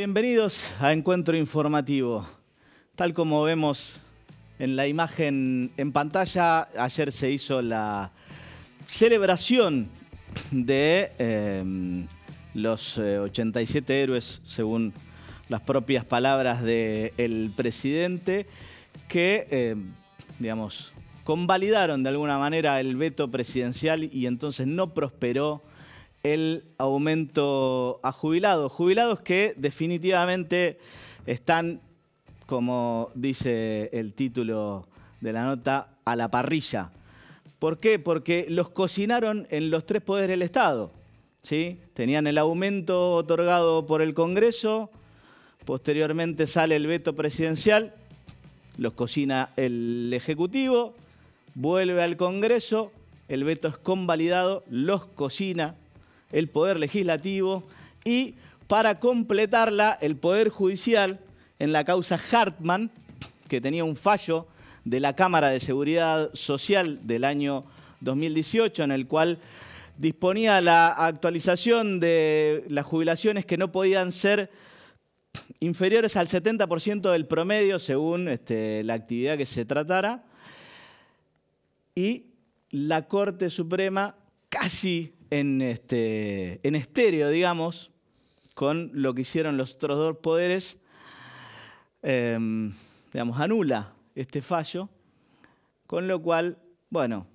bienvenidos a Encuentro Informativo. Tal como vemos en la imagen en pantalla, ayer se hizo la celebración de los 87 héroes, según las propias palabras del presidente, que, digamos, convalidaron de alguna manera el veto presidencial y entonces no prosperó el aumento a jubilados. Jubilados que definitivamente están, como dice el título de la nota, a la parrilla. ¿Por qué? Porque los cocinaron en los tres poderes del Estado, ¿sí? Tenían el aumento otorgado por el Congreso, posteriormente sale el veto presidencial, los cocina el Ejecutivo, vuelve al Congreso, el veto es convalidado, los cocina el Poder Legislativo y para completarla el Poder Judicial en la causa Hartman, que tenía un fallo de la Cámara de Seguridad Social del año 2018 en el cual disponía la actualización de las jubilaciones que no podían ser inferiores al 70% del promedio según la actividad que se tratara. Y la Corte Suprema casi en estéreo, digamos, con lo que hicieron los otros dos poderes, digamos, anula este fallo, con lo cual, bueno,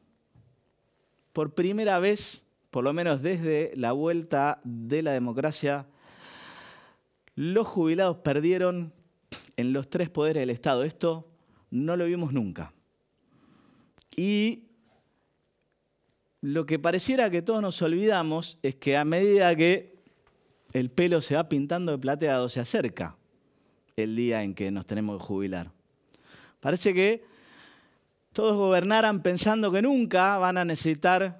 por primera vez, por lo menos desde la vuelta de la democracia, los jubilados perdieron en los tres poderes del Estado. Esto no lo vimos nunca. Y lo que pareciera que todos nos olvidamos es que a medida que el pelo se va pintando de plateado, se acerca el día en que nos tenemos que jubilar. Parece que todos gobernaran pensando que nunca van a necesitar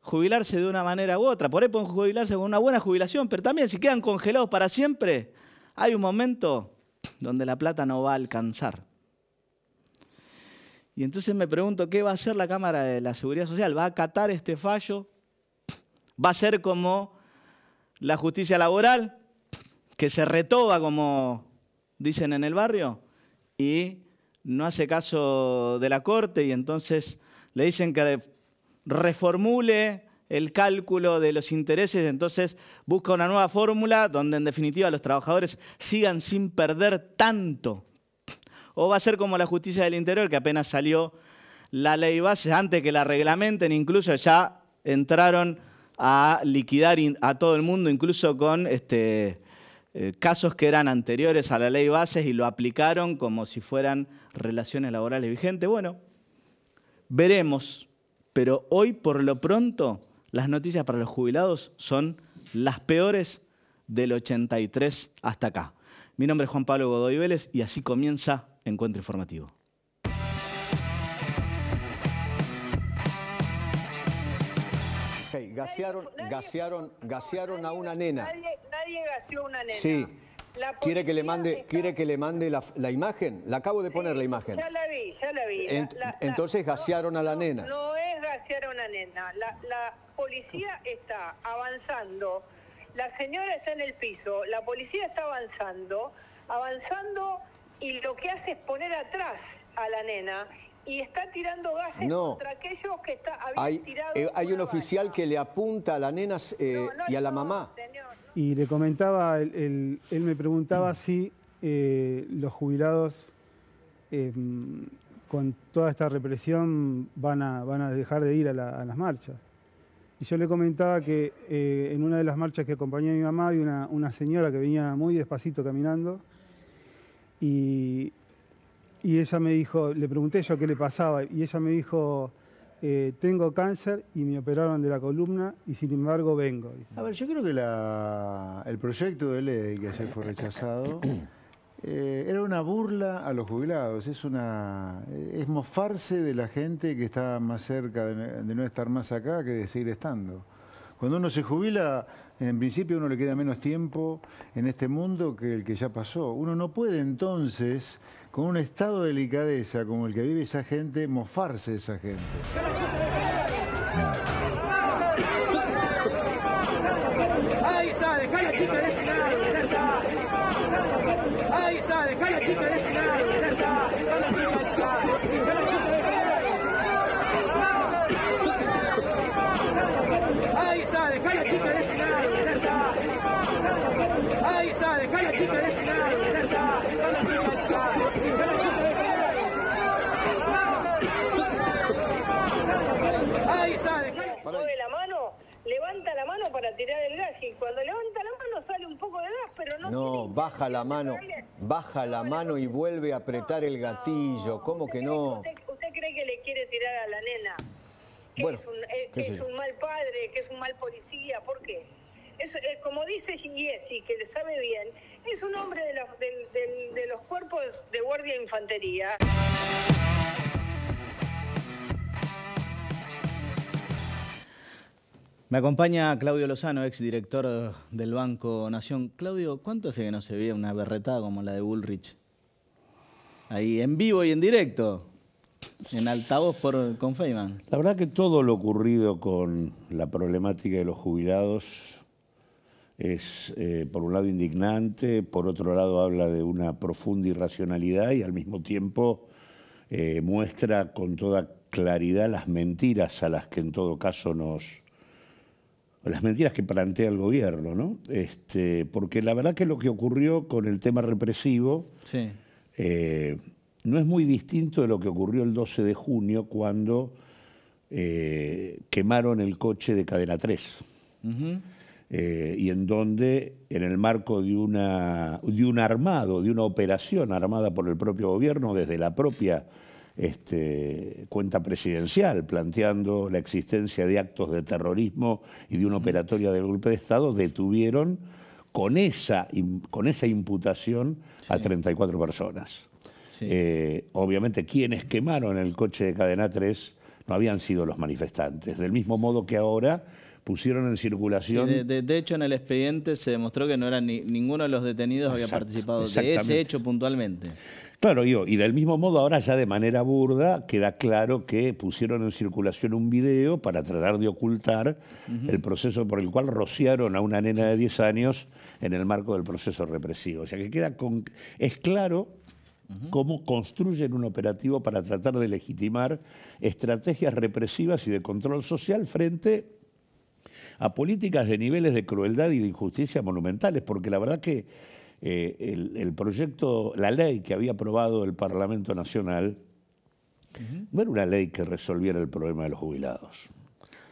jubilarse de una manera u otra. Por ahí pueden jubilarse con una buena jubilación, pero también si quedan congelados para siempre, hay un momento donde la plata no va a alcanzar. Y entonces me pregunto, ¿qué va a hacer la Cámara de la Seguridad Social? ¿Va a acatar este fallo? ¿Va a ser como la justicia laboral, que se retoba, como dicen en el barrio, y no hace caso de la Corte y entonces le dicen que reformule el cálculo de los intereses, entonces busca una nueva fórmula donde en definitiva los trabajadores sigan sin perder tanto? ¿O va a ser como la justicia del interior, que apenas salió la ley base, antes que la reglamenten, incluso ya entraron a liquidar a todo el mundo, incluso con casos que eran anteriores a la ley base y lo aplicaron como si fueran relaciones laborales vigentes? Bueno, veremos, pero hoy por lo pronto las noticias para los jubilados son las peores del 83 hasta acá. Mi nombre es Juan Pablo Godoy Vélez y así comienza Encuentro Informativo. Hey, gasearon a una nena. Nadie gaseó a una nena. Sí. ¿Quiere que le mande la imagen? La acabo de poner la imagen. Ya la vi. Entonces gasearon a la nena. No es gasear a una nena. La policía está avanzando. La señora está en el piso. La policía está avanzando y lo que hace es poner atrás a la nena y está tirando gases contra aquellos que habían tirado. Hay un oficial que le apunta a la nena y a la mamá. Señor, no. Y le comentaba, él me preguntaba si los jubilados con toda esta represión van a dejar de ir a las marchas. Y yo le comentaba que en una de las marchas que acompañé a mi mamá había una señora que venía muy despacito caminando y ella me dijo, le pregunté yo qué le pasaba y ella me dijo, tengo cáncer y me operaron de la columna y sin embargo vengo. A ver, yo creo que el proyecto de ley que ayer fue rechazado era una burla a los jubilados, es mofarse de la gente que está más cerca de no estar más acá que de seguir estando. Cuando uno se jubila, en principio a uno le queda menos tiempo en este mundo que el que ya pasó. Uno no puede entonces, con un estado de delicadeza como el que vive esa gente, mofarse de esa gente. Ahí está, dejá la chica de este lado, ya está. mueve la mano, levanta la mano para tirar el gas y cuando levanta la mano sale un poco de gas, pero no tiene baja la mano, y vuelve a apretar el gatillo. ¿Cómo que no? ¿Usted cree que le quiere tirar a la nena? Que, Bueno, es un mal padre, que es un mal policía, ¿por qué? Como dice Giesi, que le sabe bien, es un hombre de los cuerpos de guardia de infantería. Me acompaña Claudio Lozano, exdirector del Banco Nación. Claudio, ¿cuánto hace que no se veía una berretada como la de Bullrich? Ahí en vivo y en directo, en altavoz con Feynman. La verdad que todo lo ocurrido con la problemática de los jubilados es, por un lado, indignante, por otro lado habla de una profunda irracionalidad y al mismo tiempo muestra con toda claridad las mentiras a las que en todo caso las mentiras que plantea el gobierno, ¿no? Porque la verdad que lo que ocurrió con el tema represivo sí. No es muy distinto de lo que ocurrió el 12 de junio cuando quemaron el coche de Cadena 3. Uh-huh. Y en donde, en el marco de un armado, de una operación armada por el propio gobierno, desde la propia cuenta presidencial, planteando la existencia de actos de terrorismo y de una operatoria de golpe de Estado, detuvieron con esa imputación a 34 personas. Sí. Obviamente quienes quemaron el coche de Cadena 3 no habían sido los manifestantes, del mismo modo que ahora pusieron en circulación... Sí, de hecho, en el expediente se demostró que no era ninguno de los detenidos había participado de ese hecho puntualmente. Claro, y del mismo modo ahora ya de manera burda queda claro que pusieron en circulación un video para tratar de ocultar el proceso por el cual rociaron a una nena de 10 años en el marco del proceso represivo. O sea que es claro cómo construyen un operativo para tratar de legitimar estrategias represivas y de control social frente a políticas de niveles de crueldad y de injusticia monumentales, porque la verdad que el proyecto, la ley que había aprobado el Parlamento Nacional, no era una ley que resolviera el problema de los jubilados.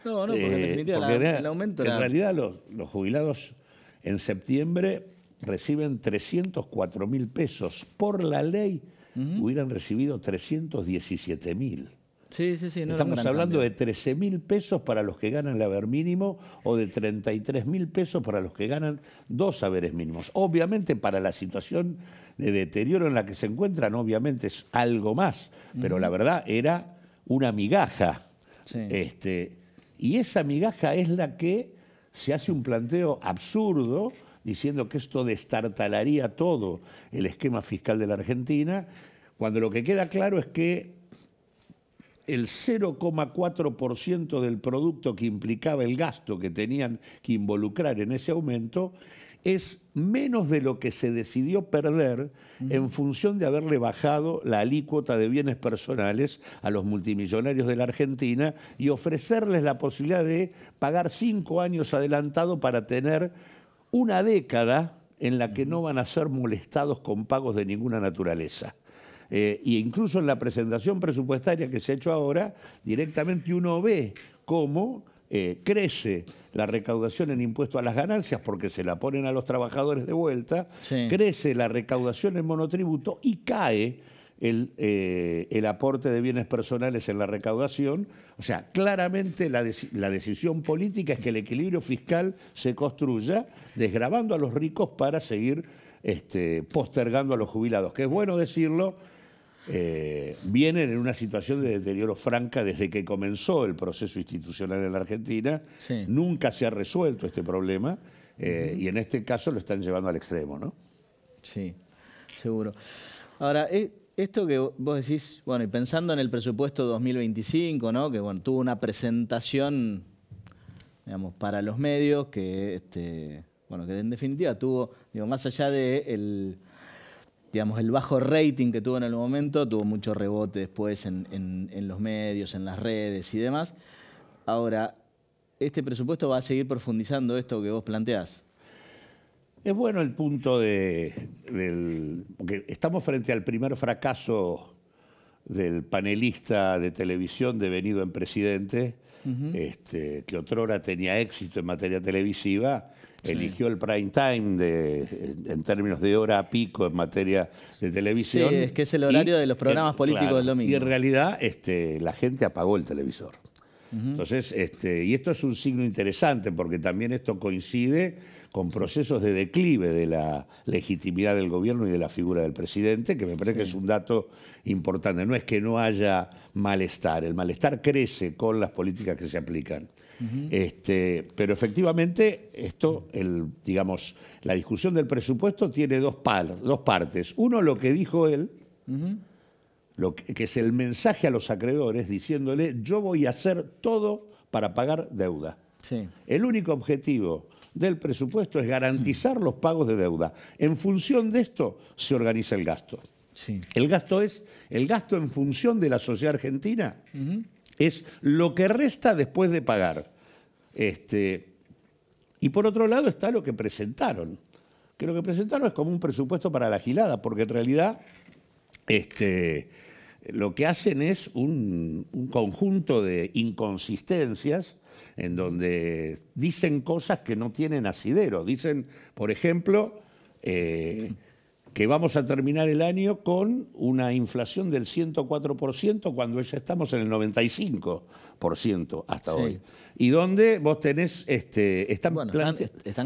No, porque en definitiva el aumento era... En realidad los jubilados en septiembre reciben 304.000 pesos. Por la ley hubieran recibido 317.000. Sí, no Estamos hablando de 13.000 pesos para los que ganan el haber mínimo o de 33.000 pesos para los que ganan 2 saberes mínimos. Obviamente para la situación de deterioro en la que se encuentran, obviamente es algo más, pero la verdad era una migaja. Sí. Y esa migaja es la que se hace un planteo absurdo diciendo que esto destartalaría todo el esquema fiscal de la Argentina, cuando lo que queda claro es que el 0,4% del producto que implicaba el gasto que tenían que involucrar en ese aumento es menos de lo que se decidió perder en función de haberle bajado la alícuota de bienes personales a los multimillonarios de la Argentina y ofrecerles la posibilidad de pagar 5 años adelantado para tener una década en la que no van a ser molestados con pagos de ninguna naturaleza. Y incluso en la presentación presupuestaria que se ha hecho ahora, directamente uno ve cómo crece la recaudación en impuesto a las ganancias porque se la ponen a los trabajadores de vuelta, crece la recaudación en monotributo y cae el aporte de bienes personales en la recaudación. O sea, claramente la decisión política es que el equilibrio fiscal se construya desgravando a los ricos para seguir postergando a los jubilados, que es bueno decirlo. Vienen en una situación de deterioro franca desde que comenzó el proceso institucional en la Argentina. Nunca se ha resuelto este problema y en este caso lo están llevando al extremo, ¿no? Sí, seguro. Ahora, esto que vos decís, bueno, y pensando en el presupuesto 2025, ¿no? Que bueno, tuvo una presentación, digamos, para los medios que, bueno, que en definitiva tuvo, digo, más allá de digamos, el bajo rating que tuvo en el momento, tuvo mucho rebote después en los medios, en las redes y demás. Ahora, ¿este presupuesto va a seguir profundizando esto que vos planteás? Es bueno el punto porque estamos frente al primer fracaso del panelista de televisión devenido en presidente, que otrora tenía éxito en materia televisiva, eligió el prime time en términos de hora pico en materia de televisión. Sí, es que es el horario de los programas políticos del domingo. Y en realidad la gente apagó el televisor. Entonces, y esto es un signo interesante porque también esto coincide con procesos de declive de la legitimidad del gobierno y de la figura del presidente, que me parece que es un dato importante. No es que no haya malestar, el malestar crece con las políticas que se aplican. Pero efectivamente, digamos, la discusión del presupuesto tiene dos partes. Uno, lo que dijo él, que es el mensaje a los acreedores diciéndole: yo voy a hacer todo para pagar deuda. Sí. El único objetivo del presupuesto es garantizar los pagos de deuda. En función de esto se organiza el gasto. Sí. El gasto en función de la sociedad argentina es lo que resta después de pagar. Y por otro lado está lo que presentaron, que lo que presentaron es como un presupuesto para la gilada, porque en realidad lo que hacen es un conjunto de inconsistencias en donde dicen cosas que no tienen asidero. Dicen, por ejemplo, que vamos a terminar el año con una inflación del 104% cuando ya estamos en el 95% hasta hoy. Y donde vos tenés... están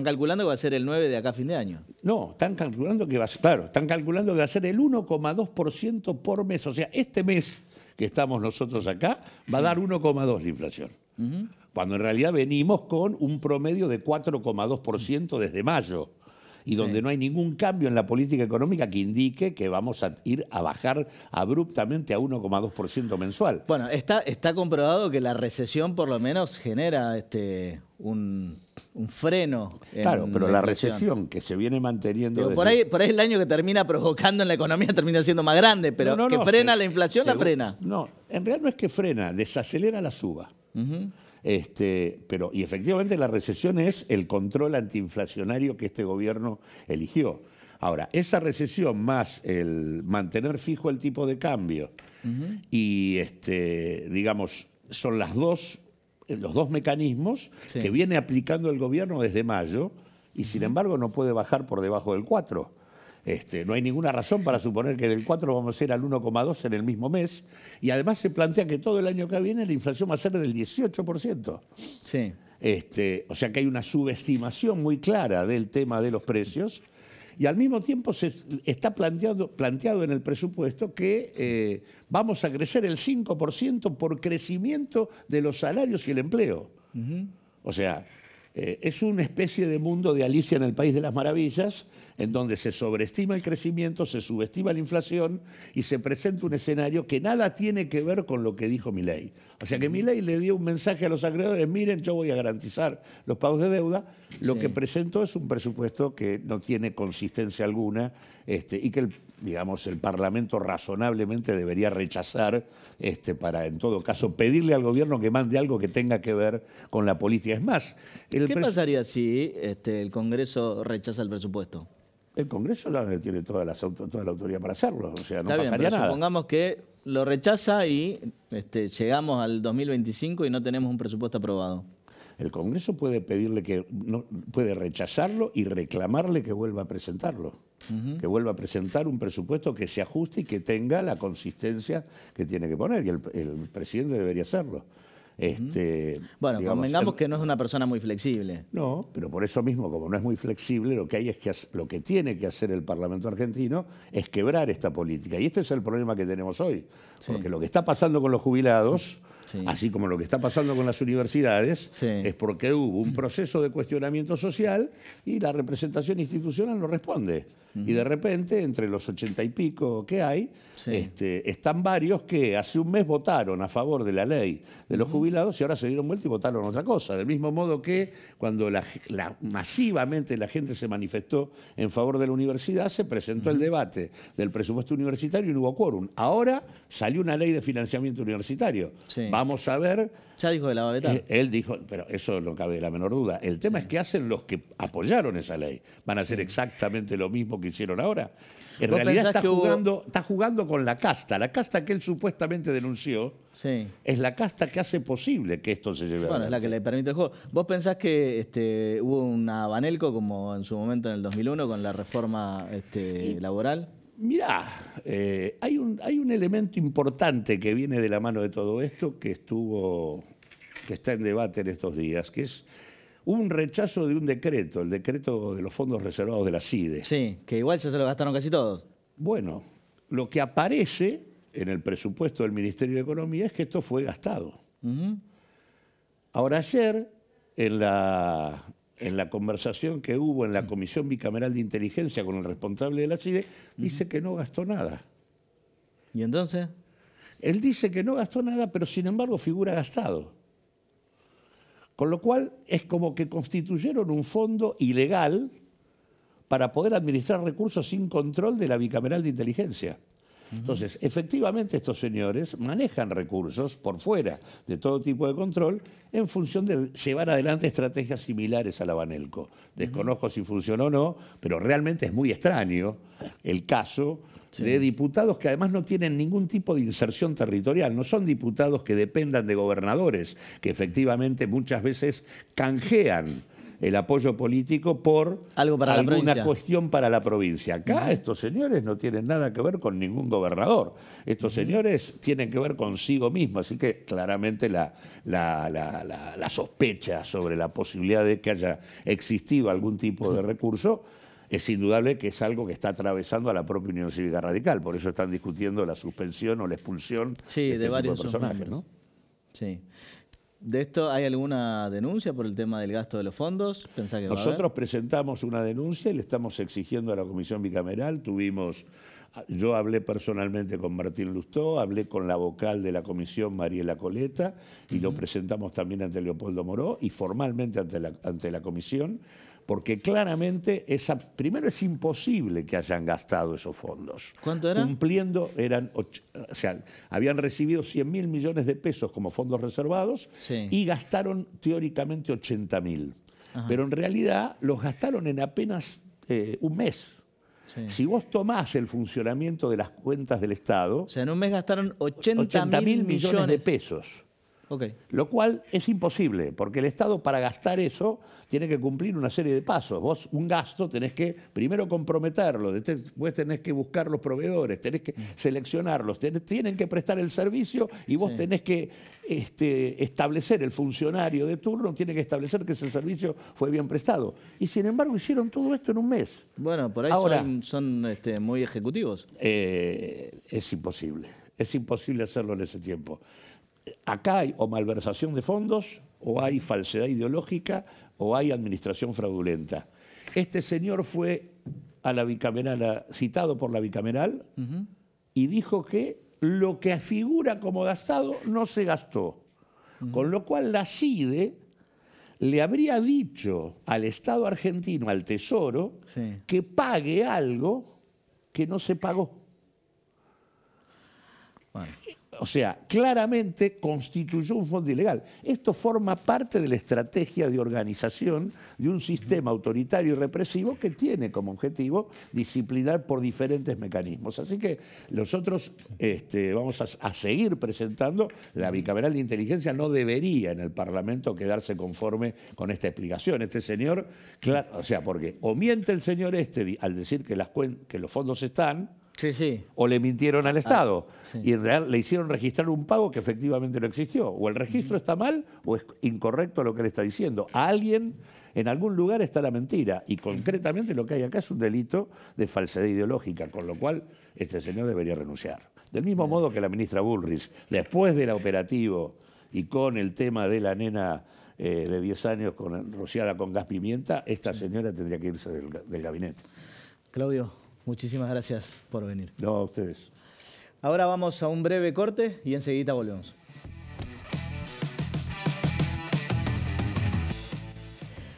calculando que va a ser el 9 de acá a fin de año. No, están calculando que va a ser el 1,2% por mes. O sea, este mes que estamos nosotros acá va a dar 1,2 la inflación. Cuando en realidad venimos con un promedio de 4,2% desde mayo. Y donde no hay ningún cambio en la política económica que indique que vamos a ir a bajar abruptamente a 1,2% mensual. Bueno, está comprobado que la recesión por lo menos genera un freno. Claro, pero la recesión que se viene manteniendo... Por ahí el año que termina provocando en la economía termina siendo más grande, pero que frena la inflación, la frena. No, en realidad no es que frena, desacelera la suba. Y efectivamente la recesión es el control antiinflacionario que este gobierno eligió. Ahora, esa recesión más el mantener fijo el tipo de cambio y, digamos, son los dos mecanismos que viene aplicando el gobierno desde mayo y, sin embargo, no puede bajar por debajo del 4%. No hay ninguna razón para suponer que del 4 vamos a ir al 1,2 en el mismo mes. Y además se plantea que todo el año que viene la inflación va a ser del 18%. Sí. O sea que hay una subestimación muy clara del tema de los precios. Y al mismo tiempo se está planteado en el presupuesto que vamos a crecer el 5% por crecimiento de los salarios y el empleo. O sea, es una especie de mundo de Alicia en el País de las Maravillas, en donde se sobreestima el crecimiento, se subestima la inflación y se presenta un escenario que nada tiene que ver con lo que dijo Milei. O sea que Milei le dio un mensaje a los acreedores: miren, yo voy a garantizar los pagos de deuda. Lo que presentó es un presupuesto que no tiene consistencia alguna y que el Parlamento razonablemente debería rechazar para, en todo caso, pedirle al gobierno que mande algo que tenga que ver con la política. Es más... ¿Qué pasaría si el Congreso rechaza el presupuesto? El Congreso tiene toda la autoridad para hacerlo, o sea, no Está pasaría bien, pero nada. Supongamos que lo rechaza y llegamos al 2025 y no tenemos un presupuesto aprobado. El Congreso puede pedirle puede rechazarlo y reclamarle que vuelva a presentarlo, que vuelva a presentar un presupuesto que se ajuste y que tenga la consistencia que tiene que poner, y el presidente debería hacerlo. Bueno, convengamos que no es una persona muy flexible. No, pero por eso mismo, como no es muy flexible, lo que tiene que hacer el Parlamento argentino es quebrar esta política. Y este es el problema que tenemos hoy. Porque lo que está pasando con los jubilados, así como lo que está pasando con las universidades, es porque hubo un proceso de cuestionamiento social y la representación institucional no responde. Y de repente, entre los 80 y pico que hay, están varios que hace un mes votaron a favor de la ley de los jubilados y ahora se dieron vuelta y votaron otra cosa. Del mismo modo que cuando masivamente la gente se manifestó en favor de la universidad, se presentó el debate del presupuesto universitario y no hubo quórum. Ahora salió una ley de financiamiento universitario. Vamos a ver Ya dijo que la va a vetar. Él dijo, pero eso no cabe la menor duda. El tema es que hacen los que apoyaron esa ley. Van a hacer exactamente lo mismo que hicieron ahora. En ¿Vos realidad pensás está jugando con la casta. La casta que él supuestamente denunció Sí. es la casta que hace posible que esto se lleve Bueno, es la adelante. que le permite el juego. ¿Vos pensás que hubo una Banelco como en su momento en el 2001 con la reforma laboral? Mirá, hay un elemento importante que viene de la mano de todo esto que está en debate en estos días, que es un rechazo de un decreto, el decreto de los fondos reservados de la CIDE. Sí, que igual ya se lo gastaron casi todos. Bueno, lo que aparece en el presupuesto del Ministerio de Economía es que esto fue gastado. Ujú. Ahora, ayer, en la conversación que hubo en la Comisión Bicameral de Inteligencia con el responsable de la CIDE, dice que no gastó nada. ¿Y entonces? Él dice que no gastó nada, pero sin embargo figura gastado. Con lo cual es como que constituyeron un fondo ilegal para poder administrar recursos sin control de la Bicameral de Inteligencia. Entonces, efectivamente estos señores manejan recursos por fuera de todo tipo de control en función de llevar adelante estrategias similares a la Banelco. Desconozco si funcionó o no, pero realmente es muy extraño el caso de diputados que además no tienen ningún tipo de inserción territorial, no son diputados que dependan de gobernadores, que efectivamente muchas veces canjean el apoyo político por Algo para la alguna provincia. cuestión para la provincia. Acá estos señores no tienen nada que ver con ningún gobernador. Estos señores tienen que ver consigo mismos. Así que claramente la sospecha sobre la posibilidad de que haya existido algún tipo de recurso es indudable que es algo que está atravesando a la propia Unión Cívica Radical. Por eso están discutiendo la suspensión o la expulsión Sí, este de varios tipo de personajes, miembros. ¿no? Sí. ¿De esto hay alguna denuncia por el tema del gasto de los fondos? ¿Pensás que va a haber? Nosotros presentamos una denuncia y le estamos exigiendo a la Comisión Bicameral. Yo hablé personalmente con Martín Lustó, hablé con la vocal de la Comisión, Mariela Coleta, y lo presentamos también ante Leopoldo Moró y formalmente ante la Comisión, porque claramente primero es imposible que hayan gastado esos fondos. ¿Cuánto era? Habían recibido 100.000 millones de pesos como fondos reservados Sí. y gastaron teóricamente 80.000. Pero en realidad los gastaron en apenas un mes. Sí. Si vos tomás el funcionamiento de las cuentas del Estado, O sea, en un mes gastaron 80.000 80.000 millones millones de pesos. Ok. Lo cual es imposible, porque el Estado para gastar eso tiene que cumplir una serie de pasos. Vos un gasto tenés que primero comprometerlo, después tenés que buscar los proveedores, tenés que seleccionarlos, tienen que prestar el servicio y vos Sí. tenés que establecer, el funcionario de turno tiene que establecer que ese servicio fue bien prestado. Y sin embargo hicieron todo esto en un mes. Bueno, por ahí Ahora, son muy ejecutivos. Es imposible hacerlo en ese tiempo. Acá hay o malversación de fondos, o hay falsedad ideológica, o hay administración fraudulenta. Este señor fue a la bicameral, citado por la bicameral, y dijo que lo que figura como gastado no se gastó. Con lo cual la CIDE le habría dicho al Estado argentino, al Tesoro, Sí. que pague algo que no se pagó. Bueno. O sea, claramente constituyó un fondo ilegal. Esto forma parte de la estrategia de organización de un sistema autoritario y represivo que tiene como objetivo disciplinar por diferentes mecanismos. Así que nosotros vamos a seguir presentando. La Bicameral de Inteligencia no debería en el Parlamento quedarse conforme con esta explicación. Este señor, porque o miente el señor al decir que los fondos están, Sí, sí. o le mintieron al Estado sí. y en realidad le hicieron registrar un pago que efectivamente no existió. O el registro está mal o es incorrecto lo que él está diciendo. A alguien, en algún lugar está la mentira y concretamente lo que hay acá es un delito de falsedad ideológica, con lo cual este señor debería renunciar. Del mismo modo que la ministra Bullrich, después del operativo y con el tema de la nena de 10 años rociada con gas pimienta, esta señora tendría que irse del gabinete. Claudio, muchísimas gracias por venir. No, a ustedes. Ahora vamos a un breve corte y enseguida volvemos.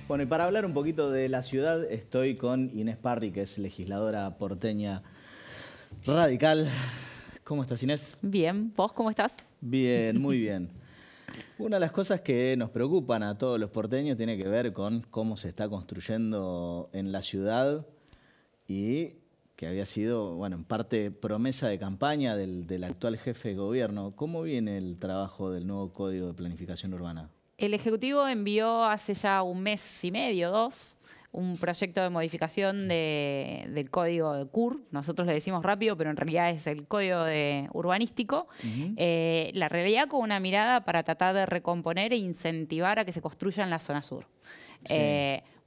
Bueno, y para hablar un poquito de la ciudad, estoy con Inés Parry, que es legisladora porteña radical. ¿Cómo estás, Inés? Bien, ¿vos cómo estás? Bien, muy bien. Una de las cosas que nos preocupan a todos los porteños tiene que ver con cómo se está construyendo en la ciudad y que había sido, bueno, en parte promesa de campaña del actual jefe de gobierno. ¿Cómo viene el trabajo del nuevo Código de Planificación Urbana? El Ejecutivo envió hace ya un mes y medio, 2, un proyecto de modificación del Código de CUR. Nosotros le decimos rápido, pero en realidad es el Código Urbanístico. La realidad con una mirada para tratar de recomponer e incentivar a que se construya en la zona sur. Sí.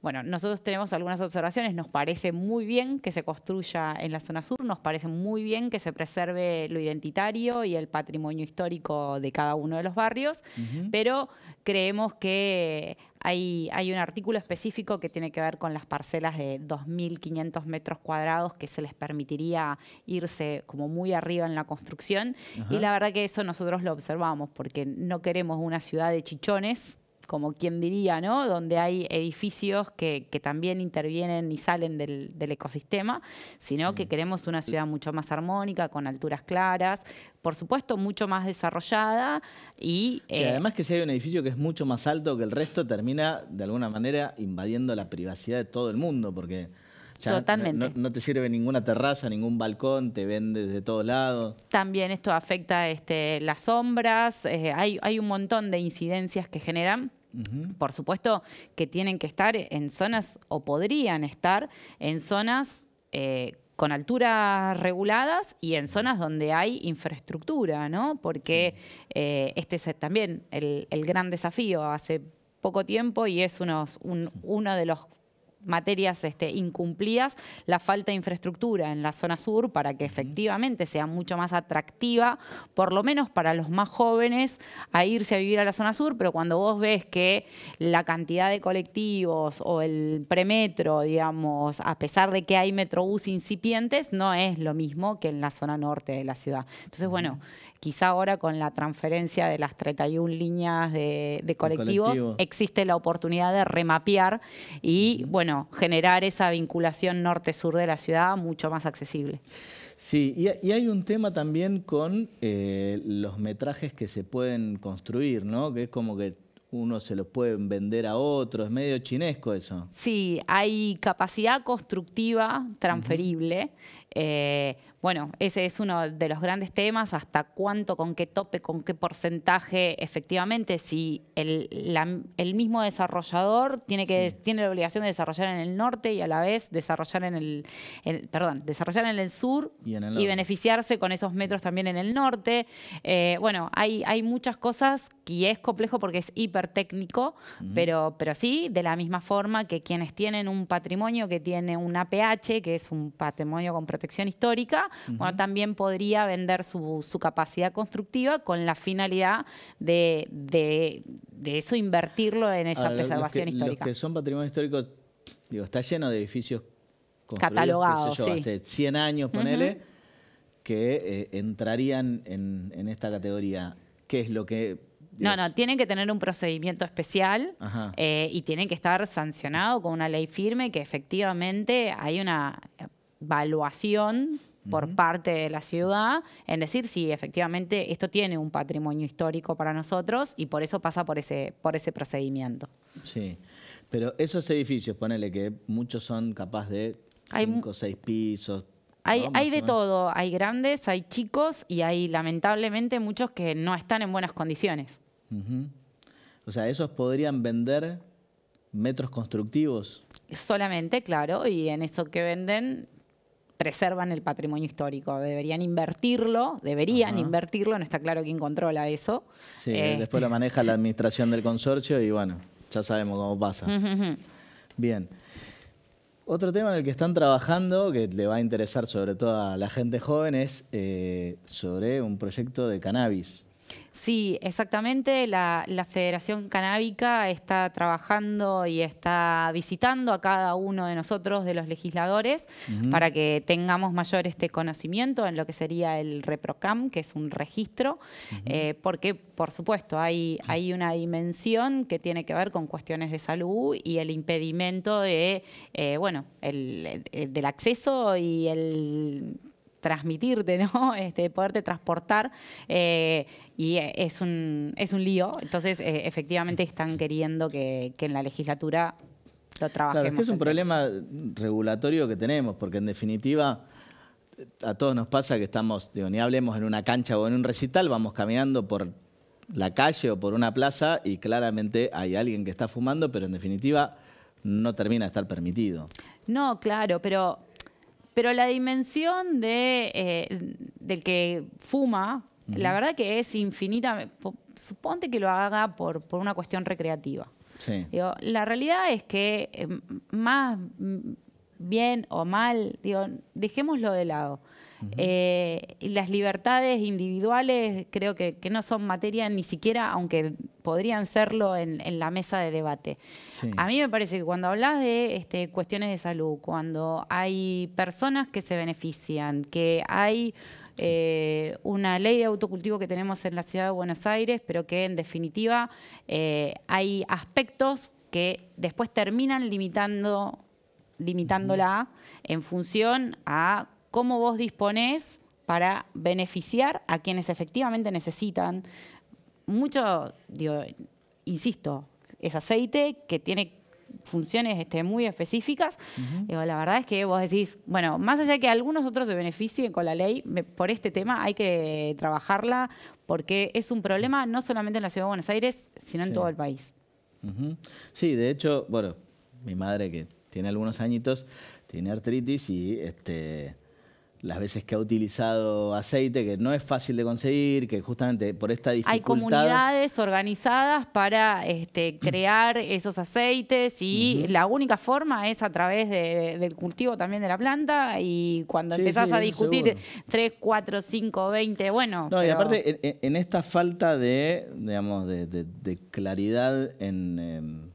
Bueno, nosotros tenemos algunas observaciones. Nos parece muy bien que se construya en la zona sur, nos parece muy bien que se preserve lo identitario y el patrimonio histórico de cada uno de los barrios, pero creemos que hay un artículo específico que tiene que ver con las parcelas de 2.500 metros cuadrados que se les permitiría irse como muy arriba en la construcción. Y la verdad que eso nosotros lo observamos porque no queremos una ciudad de chichones, como quien diría, ¿no? Donde hay edificios que también intervienen y salen del ecosistema, sino que queremos una ciudad mucho más armónica, con alturas claras, por supuesto mucho más desarrollada y... Sí, además que si hay un edificio que es mucho más alto que el resto, termina de alguna manera invadiendo la privacidad de todo el mundo, porque ya totalmente. No te sirve ninguna terraza, ningún balcón, te ven desde todos lados. También esto afecta las sombras, hay un montón de incidencias que generan. Por supuesto que tienen que estar en zonas, o podrían estar en zonas con alturas reguladas y en zonas donde hay infraestructura, ¿no? Porque este es también el gran desafío hace poco tiempo y es uno de los materias incumplidas, la falta de infraestructura en la zona sur para que efectivamente sea mucho más atractiva, por lo menos para los más jóvenes, a irse a vivir a la zona sur, pero cuando vos ves que la cantidad de colectivos o el premetro, digamos, a pesar de que hay metrobús incipientes, no es lo mismo que en la zona norte de la ciudad. Entonces, bueno, quizá ahora con la transferencia de las 31 líneas de colectivos existe la oportunidad de remapear y, bueno, generar esa vinculación norte-sur de la ciudad mucho más accesible. Sí, y hay un tema también con los metrajes que se pueden construir, ¿no? Que es como que uno se los puede vender a otro, es medio chinesco eso. Sí, hay capacidad constructiva transferible. Bueno, ese es uno de los grandes temas, hasta cuánto, con qué tope, con qué porcentaje, efectivamente, si el mismo desarrollador tiene la obligación de desarrollar en el norte y a la vez desarrollar desarrollar en el sur y beneficiarse con esos metros también en el norte. Bueno, hay muchas cosas que es complejo porque es hipertécnico, pero sí, de la misma forma que quienes tienen un patrimonio que tiene un APH, que es un patrimonio con protección histórica, bueno, también podría vender su capacidad constructiva con la finalidad de eso invertirlo en esa preservación histórica. Los que son patrimonio histórico, digo, está lleno de edificios catalogados, hace 100 años, ponele, que entrarían en esta categoría. ¿Qué es lo que...? No, tienen que tener un procedimiento especial y tienen que estar sancionados con una ley firme que efectivamente hay una evaluación por parte de la ciudad en decir si efectivamente esto tiene un patrimonio histórico para nosotros y por eso pasa por ese procedimiento. Sí, pero esos edificios, ponele que muchos son capaz de 5 o 6 pisos. Hay de todo, hay grandes, hay chicos y hay lamentablemente muchos que no están en buenas condiciones. O sea, esos podrían vender metros constructivos. Solamente, claro, y en eso que venden preservan el patrimonio histórico. Deberían invertirlo, no está claro quién controla eso. Sí, después lo maneja la administración del consorcio y bueno, ya sabemos cómo pasa. Bien. Otro tema en el que están trabajando, que le va a interesar sobre todo a la gente joven, es sobre un proyecto de cannabis. Sí, exactamente. La Federación Canábica está trabajando y está visitando a cada uno de nosotros, de los legisladores, para que tengamos mayor conocimiento en lo que sería el ReproCam, que es un registro, porque, por supuesto, hay una dimensión que tiene que ver con cuestiones de salud y el impedimento del acceso y transmitirte, ¿no? Poderte transportar, y es un lío. Entonces, efectivamente están queriendo que en la legislatura lo trabajemos. Claro, es que es un problema regulatorio que tenemos, porque en definitiva a todos nos pasa que estamos, digo, ni hablemos en una cancha o en un recital, vamos caminando por la calle o por una plaza y claramente hay alguien que está fumando, pero en definitiva no termina de estar permitido. No, claro, pero la dimensión del que fuma, la verdad que es infinita. Suponte que lo haga por una cuestión recreativa. Sí. Digo, la realidad es que más bien o mal, digo, dejémoslo de lado. Las libertades individuales creo que no son materia ni siquiera, aunque podrían serlo en la mesa de debate. Sí. A mí me parece que cuando hablas de cuestiones de salud, cuando hay personas que se benefician, que hay una ley de autocultivo que tenemos en la ciudad de Buenos Aires, pero que en definitiva hay aspectos que después terminan limitándola en función a cómo vos disponés para beneficiar a quienes efectivamente necesitan. Mucho, digo, insisto, es aceite que tiene funciones muy específicas. Digo, la verdad es que vos decís, bueno, más allá de que algunos otros se beneficien con la ley, por este tema hay que trabajarla porque es un problema no solamente en la ciudad de Buenos Aires, sino en todo el país. Sí, de hecho, bueno, mi madre que tiene algunos añitos, tiene artritis y las veces que ha utilizado aceite, que no es fácil de conseguir, que justamente por esta dificultad... Hay comunidades organizadas para crear esos aceites y la única forma es a través del cultivo también de la planta, y cuando empezás a discutir 3, 4, 5, 20, bueno... No, y aparte, en esta falta de, digamos, de claridad en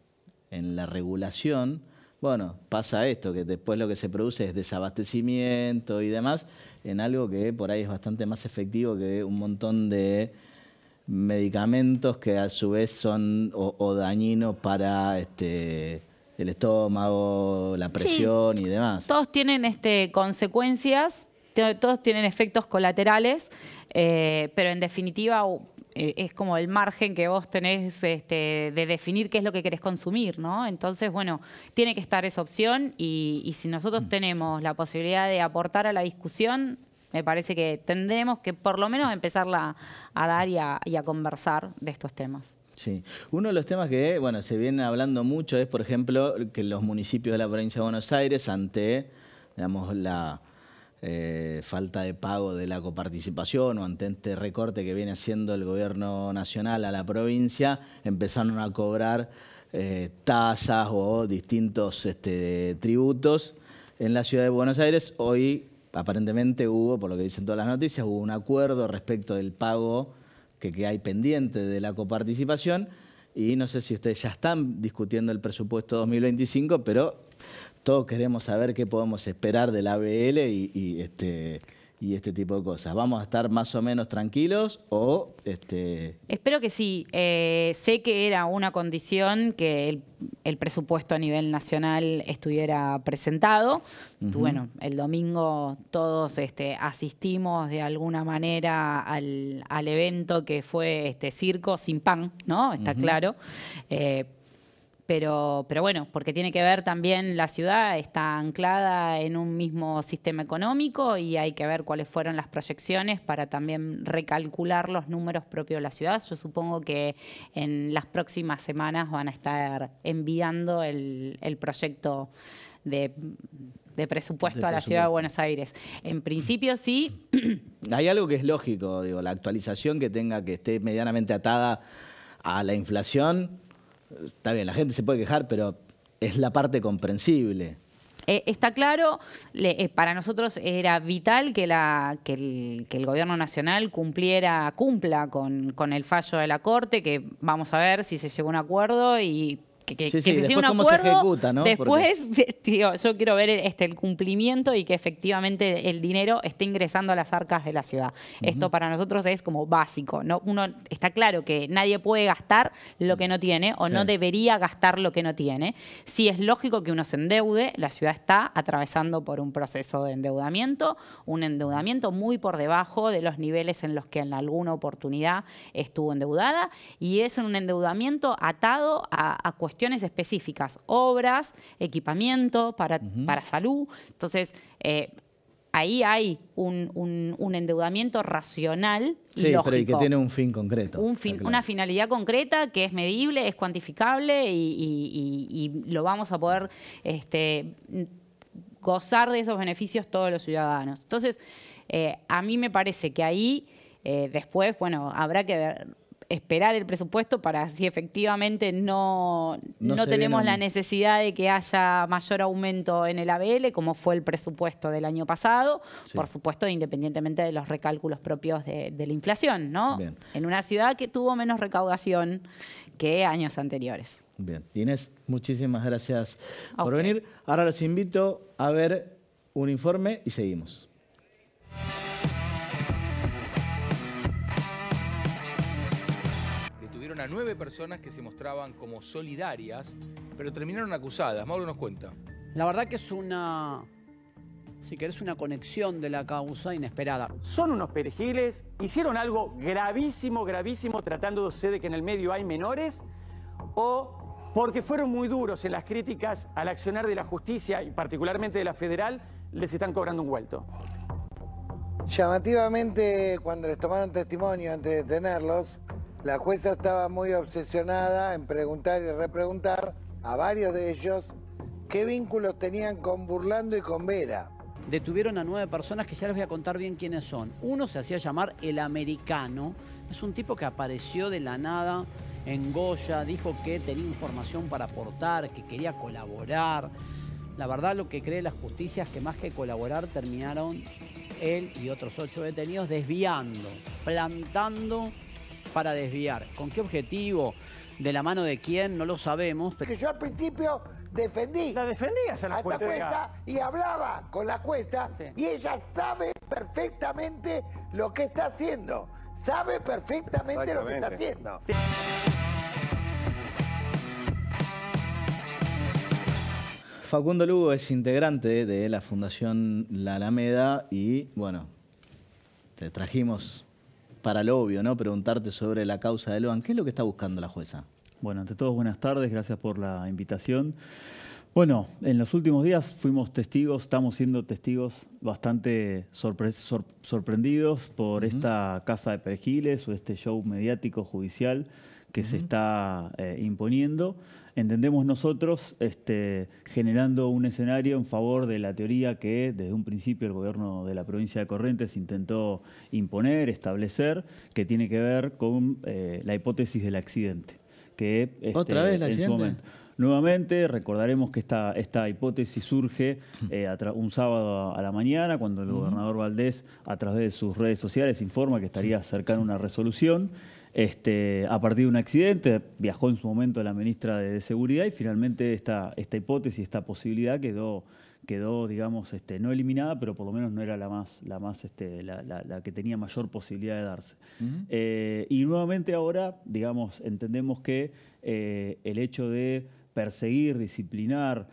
la regulación... Bueno, pasa esto, que después lo que se produce es desabastecimiento y demás, en algo que por ahí es bastante más efectivo que un montón de medicamentos que a su vez son o dañinos para el estómago, la presión y demás. Todos tienen consecuencias, todos tienen efectos colaterales, pero en definitiva... es como el margen que vos tenés de definir qué es lo que querés consumir, ¿no? Entonces, bueno, tiene que estar esa opción y si nosotros tenemos la posibilidad de aportar a la discusión, me parece que tendremos que por lo menos empezarla a dar y a conversar de estos temas. Sí. Uno de los temas que, bueno, se viene hablando mucho es, por ejemplo, que los municipios de la provincia de Buenos Aires, ante, digamos, la... falta de pago de la coparticipación o ante este recorte que viene haciendo el gobierno nacional a la provincia, empezaron a cobrar tasas o distintos tributos en la ciudad de Buenos Aires. Hoy aparentemente hubo, por lo que dicen todas las noticias, hubo un acuerdo respecto del pago que hay pendiente de la coparticipación, y no sé si ustedes ya están discutiendo el presupuesto 2025, pero... todos queremos saber qué podemos esperar del ABL y este tipo de cosas. ¿Vamos a estar más o menos tranquilos o...? Espero que sí. Sé que era una condición que el presupuesto a nivel nacional estuviera presentado. Bueno, el domingo todos asistimos de alguna manera al evento que fue circo sin pan, ¿no? Está claro. Pero bueno, porque tiene que ver también, la ciudad está anclada en un mismo sistema económico y hay que ver cuáles fueron las proyecciones para también recalcular los números propios de la ciudad. Yo supongo que en las próximas semanas van a estar enviando el proyecto de presupuesto a la ciudad de Buenos Aires. En principio sí. Hay algo que es lógico, digo, la actualización que esté medianamente atada a la inflación. Está bien, la gente se puede quejar, pero es la parte comprensible. Está claro, para nosotros era vital que el gobierno nacional cumpla con el fallo de la Corte, que vamos a ver si se llegó a un acuerdo y que Sí, se después llegue a un cómo se acuerdo. ejecuta, ¿no? Después, digo, yo quiero ver el cumplimiento y que efectivamente el dinero esté ingresando a las arcas de la ciudad. Esto para nosotros es como básico, ¿no? Uno está claro que nadie puede gastar lo que no tiene o no debería gastar lo que no tiene. Sí es lógico que uno se endeude, la ciudad está atravesando por un proceso de endeudamiento, un endeudamiento muy por debajo de los niveles en los que en alguna oportunidad estuvo endeudada, y es un endeudamiento atado a cuestiones específicas, obras, equipamiento para salud. Entonces, ahí hay un endeudamiento racional y Sí, lógico. pero y que tiene un fin concreto. Una finalidad concreta que es medible, es cuantificable y lo vamos a poder gozar de esos beneficios todos los ciudadanos. Entonces, a mí me parece que ahí después, bueno, habrá que esperar el presupuesto para si efectivamente no tenemos la necesidad de que haya mayor aumento en el ABL, como fue el presupuesto del año pasado, por supuesto, independientemente de los recálculos propios de la inflación, ¿no? Bien. En una ciudad que tuvo menos recaudación que años anteriores. Bien. Inés, muchísimas gracias A por usted. venir. Ahora los invito a ver un informe y seguimos. Detuvieron a 9 personas que se mostraban como solidarias, pero terminaron acusadas. Mauro nos cuenta. La verdad que es una, si querés, una conexión de la causa inesperada. Son unos perejiles, hicieron algo gravísimo, gravísimo, tratándose de que en el medio hay menores, o porque fueron muy duros en las críticas al accionar de la justicia y particularmente de la federal, les están cobrando un vuelto. Llamativamente, cuando les tomaron testimonio antes de detenerlos, la jueza estaba muy obsesionada en preguntar y repreguntar a varios de ellos qué vínculos tenían con Burlando y con Vera. Detuvieron a 9 personas que ya les voy a contar bien quiénes son. Uno se hacía llamar El Americano. Es un tipo que apareció de la nada en Goya, dijo que tenía información para aportar, que quería colaborar. La verdad, lo que cree la justicia es que más que colaborar terminaron él y otros 8 detenidos desviando, plantando para desviar. ¿Con qué objetivo? ¿De la mano de quién? No lo sabemos. Que yo al principio defendí. La defendías a la esta jueza y hablaba con la jueza y ella sabe perfectamente lo que está haciendo. Sabe perfectamente lo que está haciendo. Facundo Lugo es integrante de la Fundación La Alameda y, bueno, te trajimos para lo obvio, ¿no? Preguntarte sobre la causa de Loan. ¿Qué es lo que está buscando la jueza? Bueno, ante todo, buenas tardes, gracias por la invitación. Bueno, en los últimos días fuimos testigos, estamos siendo testigos bastante sorprendidos por esta casa de perejiles o este show mediático judicial que se está imponiendo. Entendemos nosotros generando un escenario en favor de la teoría que desde un principio el gobierno de la provincia de Corrientes intentó imponer, establecer, que tiene que ver con la hipótesis del accidente. Que, ¿Otra vez el accidente? Nuevamente, recordaremos que esta hipótesis surge un sábado a la mañana, cuando el gobernador Valdés, a través de sus redes sociales, informa que estaría cercano a una resolución. A partir de un accidente, viajó en su momento la ministra de Seguridad y finalmente esta hipótesis, esta posibilidad quedó digamos, no eliminada, pero por lo menos no era la que tenía mayor posibilidad de darse. Y nuevamente ahora, digamos, entendemos que el hecho de perseguir, disciplinar,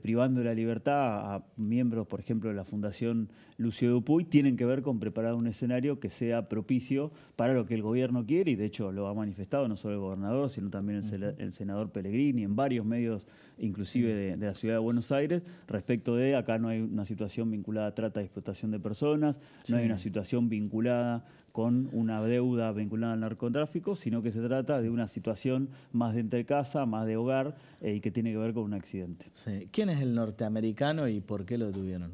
privando de la libertad a miembros, por ejemplo, de la Fundación Lucio Dupuy, tienen que ver con preparar un escenario que sea propicio para lo que el gobierno quiere, y de hecho lo ha manifestado no solo el gobernador, sino también el senador Pellegrini, en varios medios, inclusive de la ciudad de Buenos Aires, respecto de acá no hay una situación vinculada a trata y explotación de personas, no hay una situación vinculada con una deuda vinculada al narcotráfico, sino que se trata de una situación más de entrecasa, más de hogar, y que tiene que ver con un accidente. Sí. ¿Quién es el norteamericano y por qué lo detuvieron?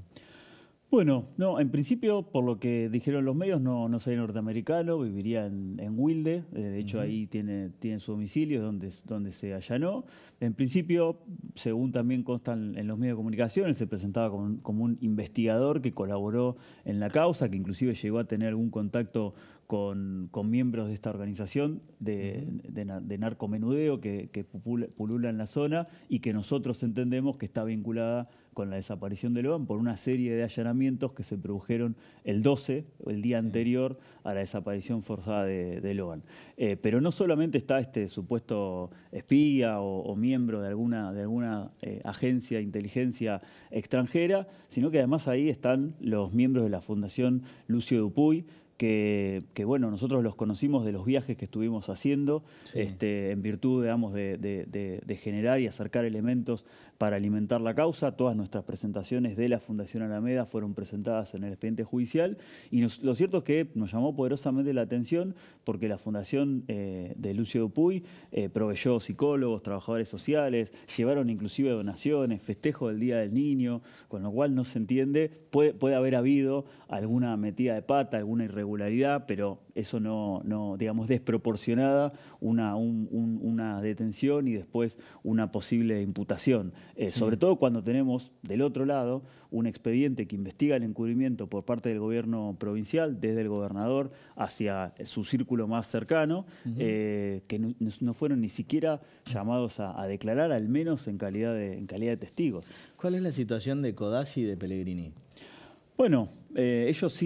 Bueno, no, en principio, por lo que dijeron los medios, no soy norteamericano, viviría en Wilde, de hecho ahí tiene su domicilio, donde se allanó. En principio, según también constan en los medios de comunicación, él se presentaba como un investigador que colaboró en la causa, que inclusive llegó a tener algún contacto con miembros de esta organización de narcomenudeo que pulula en la zona y que nosotros entendemos que está vinculada con la desaparición de Logan por una serie de allanamientos que se produjeron el 12, el día anterior a la desaparición forzada de Logan. Pero no solamente está este supuesto espía o miembro de alguna agencia de inteligencia extranjera, sino que además ahí están los miembros de la Fundación Lucio Dupuy, que bueno, nosotros los conocimos de los viajes que estuvimos haciendo, en virtud, digamos, de generar y acercar elementos para alimentar la causa. Todas nuestras presentaciones de la Fundación Alameda fueron presentadas en el expediente judicial y lo cierto es que nos llamó poderosamente la atención porque la Fundación de Lucio Dupuy proveyó psicólogos, trabajadores sociales, llevaron inclusive donaciones, festejo del Día del Niño, con lo cual no se entiende, puede haber habido alguna metida de pata, alguna irregularidad, pero eso no digamos, desproporcionada una detención y después una posible imputación. Sobre todo cuando tenemos del otro lado un expediente que investiga el encubrimiento por parte del gobierno provincial, desde el gobernador hacia su círculo más cercano, que no fueron ni siquiera llamados a declarar, al menos en calidad de testigos. ¿Cuál es la situación de Codazzi y de Pellegrini? Bueno, ellos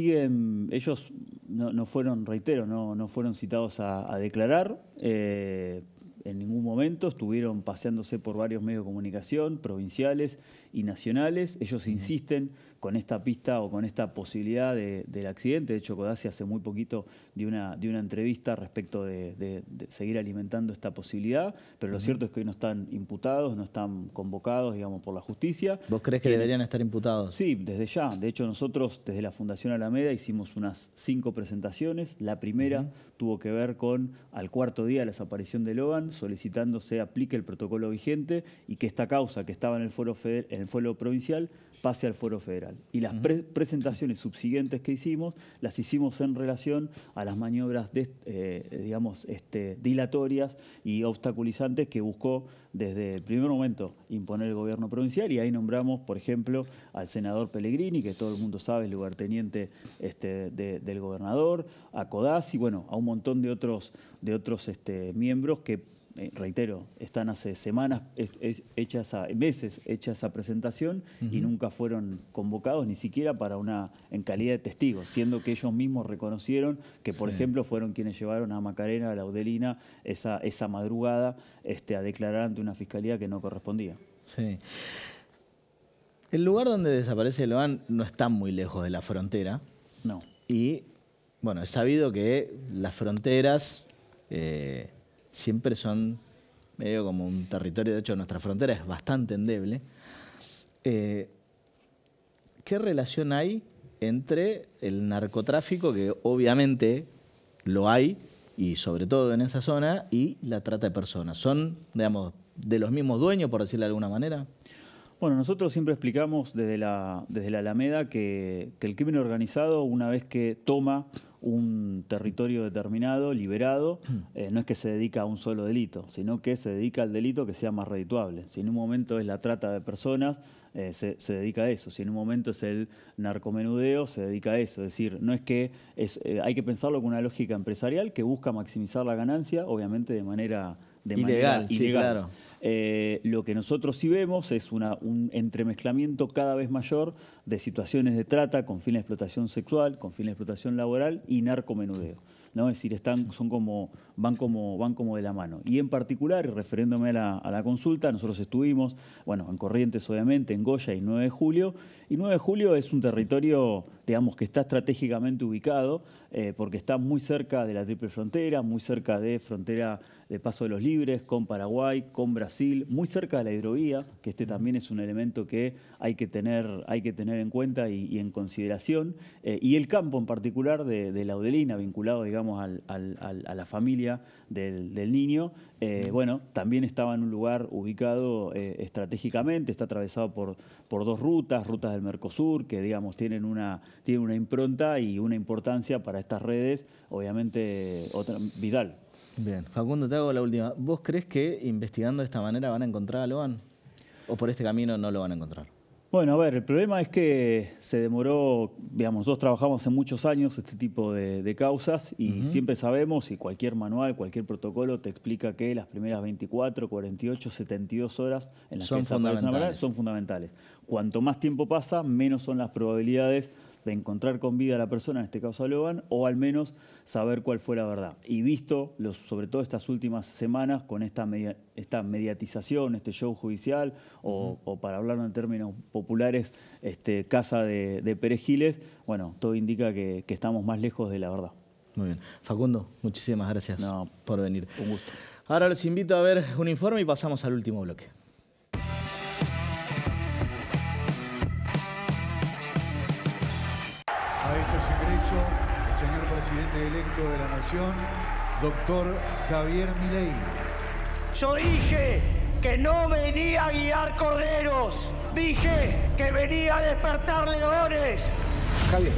no fueron, reitero, no fueron citados a declarar. En ningún momento estuvieron paseándose por varios medios de comunicación, provinciales y nacionales. Ellos insisten con esta pista o con esta posibilidad del accidente. De hecho, Codazzi hace muy poquito dio una entrevista respecto de seguir alimentando esta posibilidad, pero lo cierto es que hoy no están imputados, no están convocados, digamos, por la justicia. ¿Vos crees que deberían estar imputados? Sí, desde ya. De hecho, nosotros desde la Fundación Alameda hicimos unas 5 presentaciones. La primera tuvo que ver con, al cuarto día de la desaparición de Logan, solicitando se aplique el protocolo vigente y que esta causa que estaba en el foro provincial pase al foro federal. Y las presentaciones subsiguientes que hicimos, las hicimos en relación a las maniobras dilatorias y obstaculizantes que buscó desde el primer momento imponer el gobierno provincial, y ahí nombramos, por ejemplo, al senador Pellegrini, que todo el mundo sabe, el lugarteniente del gobernador, a Codazzi, bueno, a un montón de otros miembros que, reitero, están hace semanas, meses hecha esa presentación y nunca fueron convocados ni siquiera en calidad de testigos, siendo que ellos mismos reconocieron que, por ejemplo, fueron quienes llevaron a Macarena, a Laudelina, esa madrugada a declarar ante una fiscalía que no correspondía. Sí. El lugar donde desaparece Logan no está muy lejos de la frontera. No. Y, bueno, es sabido que las fronteras siempre son medio como un territorio. De hecho, nuestra frontera es bastante endeble. ¿Qué relación hay entre el narcotráfico, que obviamente lo hay, y sobre todo en esa zona, y la trata de personas? ¿Son, digamos, de los mismos dueños, por decirlo de alguna manera? Bueno, nosotros siempre explicamos desde la Alameda que el crimen organizado, una vez que toma un territorio determinado, liberado, no es que se dedica a un solo delito, sino que se dedica al delito que sea más redituable. Si en un momento es la trata de personas, se dedica a eso. Si en un momento es el narcomenudeo, se dedica a eso. Es decir, no es que hay que pensarlo con una lógica empresarial que busca maximizar la ganancia, obviamente de manera ilegal. Sí, claro. Lo que nosotros sí vemos es un entremezclamiento cada vez mayor de situaciones de trata con fines de explotación sexual, con fines de explotación laboral y narcomenudeo, ¿no? Es decir, van como de la mano. Y en particular, y refiriéndome a la consulta, nosotros estuvimos, bueno, en Corrientes obviamente, en Goya y 9 de Julio. Y 9 de Julio es un territorio, digamos, que está estratégicamente ubicado porque está muy cerca de la triple frontera, muy cerca de frontera de Paso de los Libres, con Paraguay, con Brasil, muy cerca de la hidrovía, que también es un elemento que hay que tener en cuenta y en consideración. Y el campo en particular de Laudelina, vinculado, digamos, a la familia del niño, bueno, también estaba en un lugar ubicado estratégicamente, está atravesado por 2 rutas del Mercosur, que, digamos, tienen una impronta y una importancia para estas redes, obviamente, vital. Bien, Facundo, te hago la última. ¿Vos crees que investigando de esta manera van a encontrar a Logan? ¿O por este camino no lo van a encontrar? Bueno, a ver, el problema es que se demoró, digamos, nosotros trabajamos hace muchos años este tipo de causas y siempre sabemos, y cualquier manual, cualquier protocolo te explica que las primeras 24, 48, 72 horas en las que desaparece una persona son fundamentales. Cuanto más tiempo pasa, menos son las probabilidades de encontrar con vida a la persona, en este caso a Logan, o al menos saber cuál fue la verdad. Y visto, sobre todo estas últimas semanas, con esta mediatización, este show judicial, o para hablarlo en términos populares, casa de perejiles, bueno, todo indica que estamos más lejos de la verdad. Muy bien. Facundo, muchísimas gracias por venir. Un gusto. Ahora los invito a ver un informe y pasamos al último bloque. Ha hecho su ingreso el señor presidente electo de la Nación, doctor Javier Milei. Yo dije que no venía a guiar corderos, dije que venía a despertar leones.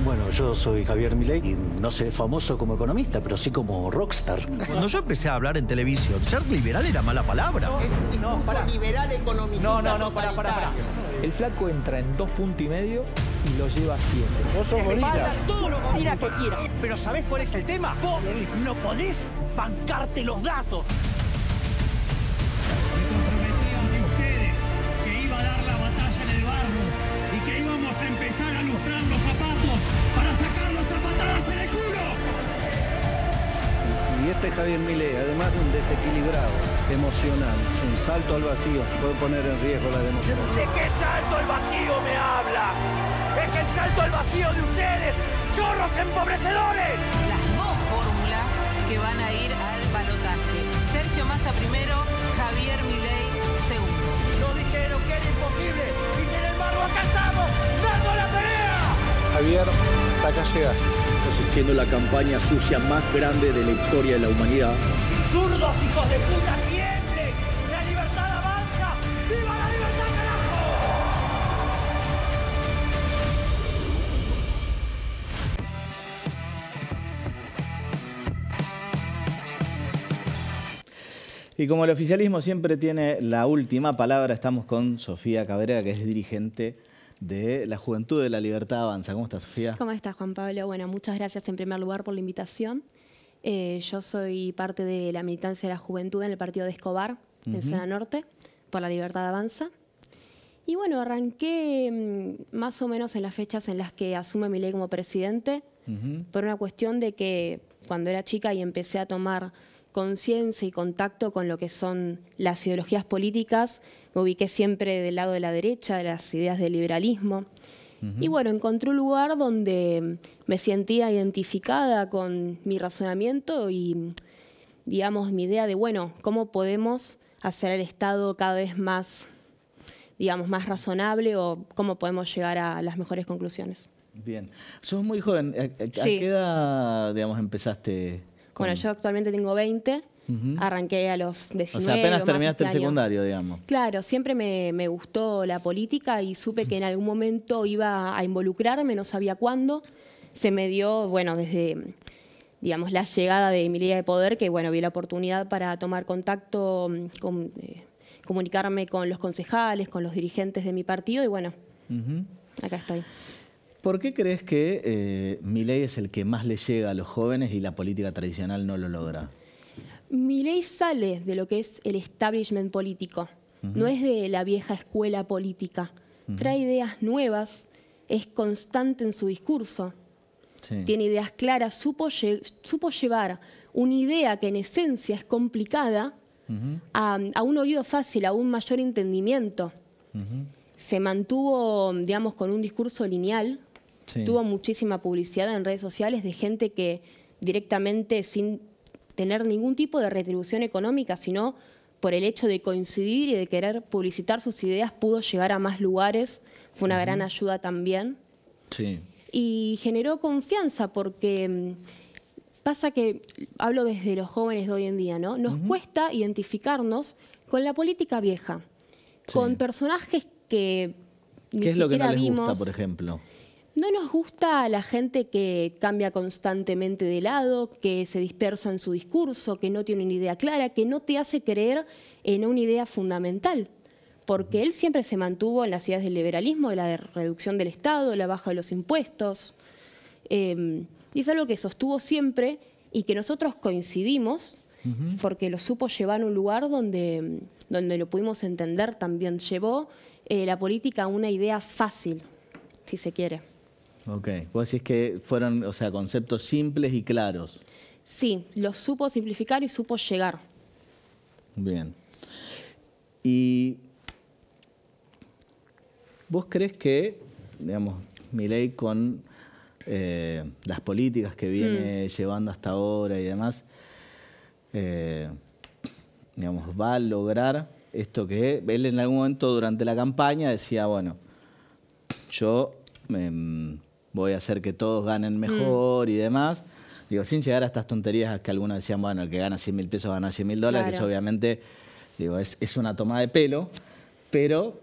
Bueno, yo soy Javier Milei y no soy famoso como economista, pero sí como rockstar. Cuando yo empecé a hablar en televisión, ser liberal era mala palabra. Es un discurso liberal economicista. Pará. El flaco entra en 2,5 puntos y lo lleva a 7. Vos sos gorila. Vayas todo lo gorila que quieras. Pero ¿sabés cuál es el tema? Vos no podés bancarte los datos. Me comprometí ante ustedes que iba a dar la batalla en el barro y que íbamos a empezar a lustrar los zapatos para sacar nuestras patadas en el culo. Y este Javier Milei, además de un desequilibrado emocional, un salto al vacío, puede poner en riesgo la democracia. ¿De qué salto al vacío me habla? Es el salto al vacío de ustedes, chorros empobrecedores. Las dos fórmulas que van a ir al balotaje. Sergio Massa primero, Javier Milei segundo. Nos dijeron que era imposible y sin embargo acá estamos, dando la pelea. Javier, hasta acá llegaste. Estás haciendo la campaña sucia más grande de la historia de la humanidad. ¡Zurdos, hijos de puta, tiemblen! ¡La libertad avanza! ¡Viva la libertad, carajo! Y como el oficialismo siempre tiene la última palabra, estamos con Sofía Cabrera, que es dirigente de la Juventud de la Libertad Avanza. ¿Cómo estás, Sofía? ¿Cómo estás, Juan Pablo? Bueno, muchas gracias en primer lugar por la invitación. Yo soy parte de la militancia de la Juventud en el partido de Escobar, en Zona Norte, por la Libertad Avanza. Y bueno, arranqué más o menos en las fechas en las que asume Milei como presidente, por una cuestión de que cuando era chica y empecé a tomar conciencia y contacto con lo que son las ideologías políticas, me ubiqué siempre del lado de la derecha, de las ideas del liberalismo. Y bueno, encontré un lugar donde me sentía identificada con mi razonamiento y, digamos, mi idea de, bueno, cómo podemos hacer el Estado cada vez más, digamos, más razonable o cómo podemos llegar a las mejores conclusiones. Bien. Sos muy joven. ¿A qué edad, digamos, empezaste? Bueno, yo actualmente tengo 20, arranqué a los 19. O sea, apenas terminaste el secundario, digamos. Claro, siempre me gustó la política y supe que en algún momento iba a involucrarme, no sabía cuándo. Se me dio, bueno, desde, digamos, la llegada de Milei al poder, que, bueno, vi la oportunidad para tomar contacto, comunicarme con los concejales, con los dirigentes de mi partido y, bueno, acá estoy. ¿Por qué crees que Milei es el que más le llega a los jóvenes y la política tradicional no lo logra? Milei sale de lo que es el establishment político, no es de la vieja escuela política. Trae ideas nuevas, es constante en su discurso, tiene ideas claras, supo llevar una idea que en esencia es complicada a un oído fácil, a un mayor entendimiento. Se mantuvo, digamos, con un discurso lineal. Tuvo muchísima publicidad en redes sociales de gente que directamente, sin tener ningún tipo de retribución económica, sino por el hecho de coincidir y de querer publicitar sus ideas, pudo llegar a más lugares. Fue una gran ayuda también. Y generó confianza porque pasa que, hablo desde los jóvenes de hoy en día, ¿no? Nos cuesta identificarnos con la política vieja, con personajes que ni ¿Qué es lo que no les vimos. gusta, por ejemplo? No nos gusta la gente que cambia constantemente de lado, que se dispersa en su discurso, que no tiene una idea clara, que no te hace creer en una idea fundamental. porque él siempre se mantuvo en las ideas del liberalismo, de la reducción del Estado, la baja de los impuestos. Y es algo que sostuvo siempre y que nosotros coincidimos, porque lo supo llevar a un lugar donde lo pudimos entender también. Llevó la política a una idea fácil, si se quiere. Ok, vos decís que fueron, o sea, conceptos simples y claros. Sí, lo supo simplificar y supo llegar. Bien. ¿Y vos crees que, digamos, Milei con las políticas que viene llevando hasta ahora y demás, digamos, va a lograr esto que él en algún momento durante la campaña decía, bueno, yo voy a hacer que todos ganen mejor y demás? Digo, sin llegar a estas tonterías que algunos decían, bueno, el que gana 100.000 pesos gana 100.000 dólares, que eso obviamente, digo, es una toma de pelo, pero,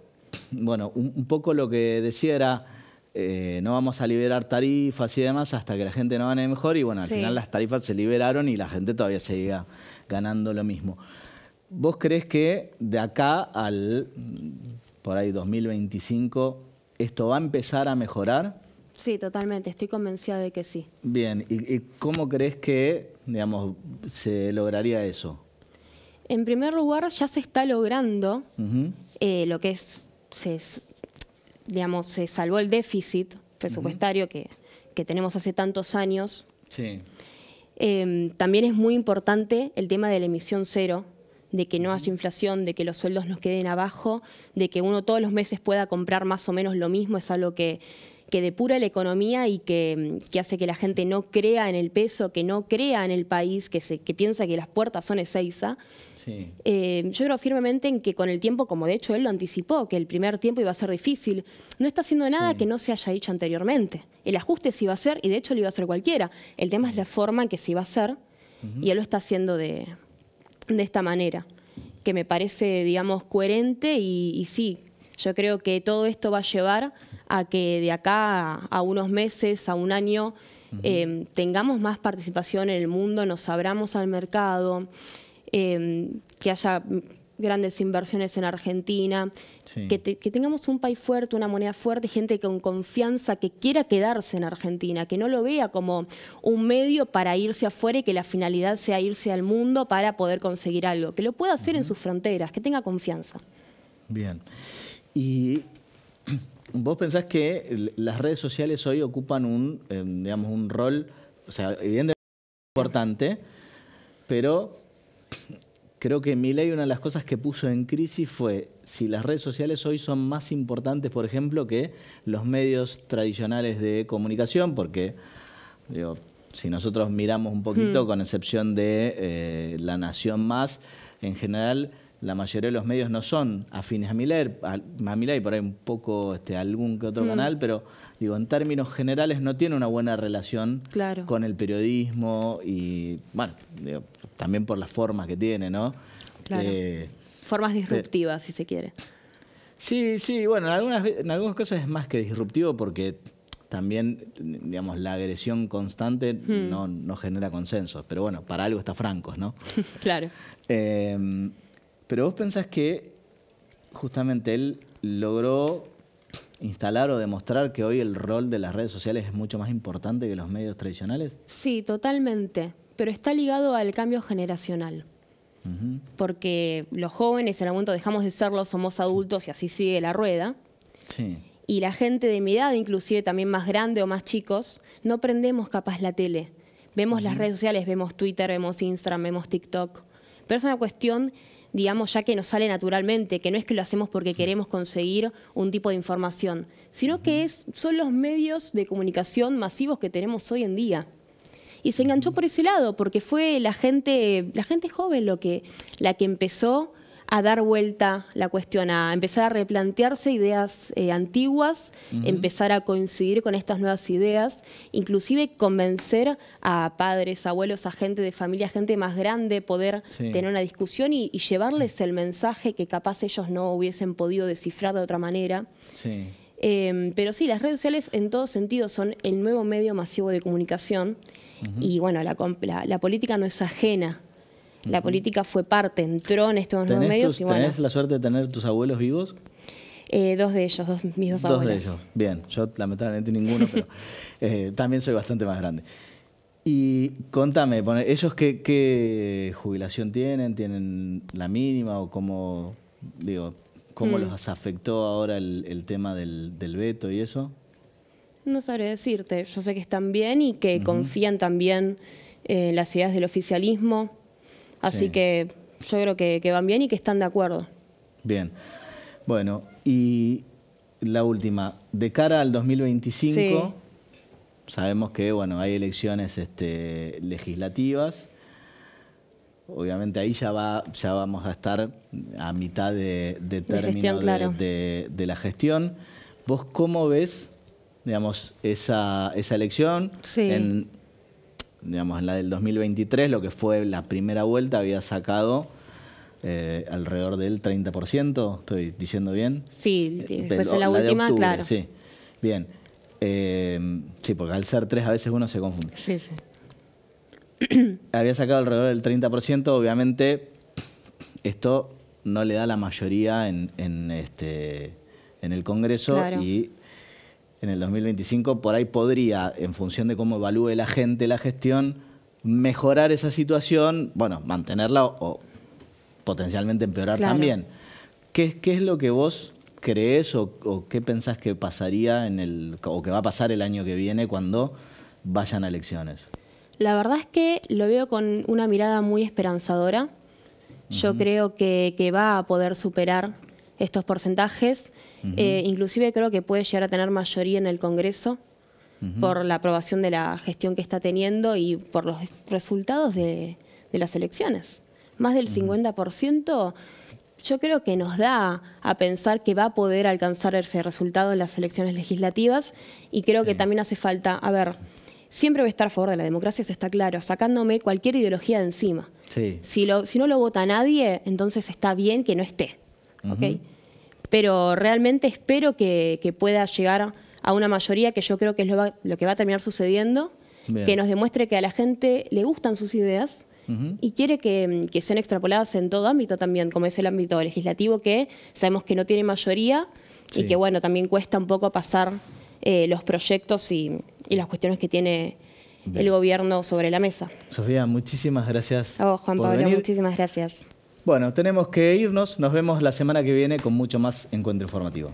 bueno, un poco lo que decía era, no vamos a liberar tarifas y demás hasta que la gente no gane mejor, y bueno, al final las tarifas se liberaron y la gente todavía seguía ganando lo mismo. ¿Vos crees que de acá al, por ahí, 2025, esto va a empezar a mejorar? Sí, totalmente, estoy convencida de que sí. Bien, ¿y cómo crees que, digamos, se lograría eso? En primer lugar, ya se está logrando lo que es, digamos, se salvó el déficit presupuestario que tenemos hace tantos años. Sí. También es muy importante el tema de la emisión cero, de que no haya inflación, de que los sueldos nos queden abajo, de que uno todos los meses pueda comprar más o menos lo mismo. Es algo que depura la economía y que hace que la gente no crea en el peso, que no crea en el país, que piensa que las puertas son Ezeiza. Sí. Yo creo firmemente en que con el tiempo, como de hecho él lo anticipó, que el primer tiempo iba a ser difícil, no está haciendo nada que no se haya dicho anteriormente. El ajuste se iba a hacer y de hecho lo iba a hacer cualquiera. El tema es la forma en que se iba a hacer y él lo está haciendo de esta manera, que me parece, digamos, coherente y sí, yo creo que todo esto va a llevar a que de acá a unos meses, a un año, tengamos más participación en el mundo, nos abramos al mercado, que haya grandes inversiones en Argentina, que tengamos un país fuerte, una moneda fuerte, gente con confianza que quiera quedarse en Argentina, que no lo vea como un medio para irse afuera y que la finalidad sea irse al mundo para poder conseguir algo, que lo pueda hacer en sus fronteras, que tenga confianza. Bien. Y vos pensás que las redes sociales hoy ocupan digamos, un rol, o sea, evidentemente importante, pero creo que Milei, una de las cosas que puso en crisis fue si las redes sociales hoy son más importantes, por ejemplo, que los medios tradicionales de comunicación, porque, digo, si nosotros miramos un poquito, con excepción de La Nación Más, en general la mayoría de los medios no son afines a Milei, por ahí un poco algún que otro canal, pero digo, en términos generales no tiene una buena relación con el periodismo y, bueno, digo, también por las formas que tiene, ¿no? Claro. Formas disruptivas, si se quiere. Sí, bueno, en algunos casos es más que disruptivo porque también, digamos, la agresión constante no genera consensos, pero bueno, para algo está Francos, ¿no? Claro. Pero vos pensás que justamente él logró instalar o demostrar que hoy el rol de las redes sociales es mucho más importante que los medios tradicionales. Sí, totalmente, pero está ligado al cambio generacional. Porque los jóvenes en algún momento dejamos de serlo, somos adultos y así sigue la rueda. Sí. Y la gente de mi edad, inclusive también más grande o más chicos, no prendemos capaz la tele. Vemos las redes sociales, vemos Twitter, vemos Instagram, vemos TikTok. Pero es una cuestión, digamos, ya que nos sale naturalmente, que no es que lo hacemos porque queremos conseguir un tipo de información, sino que son los medios de comunicación masivos que tenemos hoy en día. Y se enganchó por ese lado, porque fue la gente joven la que empezó a dar vuelta la cuestión, a empezar a replantearse ideas antiguas, empezar a coincidir con estas nuevas ideas, inclusive convencer a padres, abuelos, a gente de familia, gente más grande, poder tener una discusión y llevarles el mensaje que capaz ellos no hubiesen podido descifrar de otra manera. Sí. Pero sí, las redes sociales en todo sentido son el nuevo medio masivo de comunicación y bueno, la política no es ajena La política fue parte, entró en estos nuevos medios. ¿Tenés la suerte de tener tus abuelos vivos? Dos de ellos, mis dos abuelos. Dos de ellos, bien. Yo lamentablemente ninguno, pero también soy bastante más grande. Y contame, ¿ellos qué jubilación tienen? ¿Tienen la mínima o cómo, cómo los afectó ahora el tema del veto y eso? No sabré decirte. Yo sé que están bien y que confían también en las ideas del oficialismo. Así que yo creo que van bien y que están de acuerdo. Bien. Bueno, y la última. De cara al 2025, sabemos que hay elecciones legislativas. Obviamente ahí ya vamos a estar a mitad de término de la gestión. ¿Vos cómo ves, digamos, esa elección? En la del 2023, lo que fue la primera vuelta, había sacado alrededor del 30%, ¿estoy diciendo bien? Sí, después de la última, octubre, claro. Sí, bien. Sí, porque al ser 3 a veces uno se confunde. Sí. Había sacado alrededor del 30%, obviamente esto no le da la mayoría en el Congreso y en el 2025 por ahí podría, en función de cómo evalúe la gente la gestión, mejorar esa situación, mantenerla o potencialmente empeorar también. ¿Qué es lo que vos creés o qué pensás que pasaría o que va a pasar el año que viene cuando vayan a elecciones? La verdad es que lo veo con una mirada muy esperanzadora. Yo creo que va a poder superar estos porcentajes. Inclusive creo que puede llegar a tener mayoría en el Congreso por la aprobación de la gestión que está teniendo y por los resultados de las elecciones. Más del 50%, yo creo que nos da a pensar que va a poder alcanzar ese resultado en las elecciones legislativas y creo que también hace falta, siempre voy a estar a favor de la democracia, eso está claro, sacándome cualquier ideología de encima. Sí. Si no lo vota nadie, entonces está bien que no esté. ¿Okay? Pero realmente espero que pueda llegar a una mayoría que yo creo que es lo que va a terminar sucediendo, que nos demuestre que a la gente le gustan sus ideas y quiere que sean extrapoladas en todo ámbito también, como es el ámbito legislativo, que sabemos que no tiene mayoría y que también cuesta un poco pasar los proyectos y las cuestiones que tiene el gobierno sobre la mesa. Sofía, muchísimas gracias. A vos, Juan Pablo, venir. muchísimas gracias. Bueno, tenemos que irnos. Nos vemos la semana que viene con mucho más Encuentro Informativo.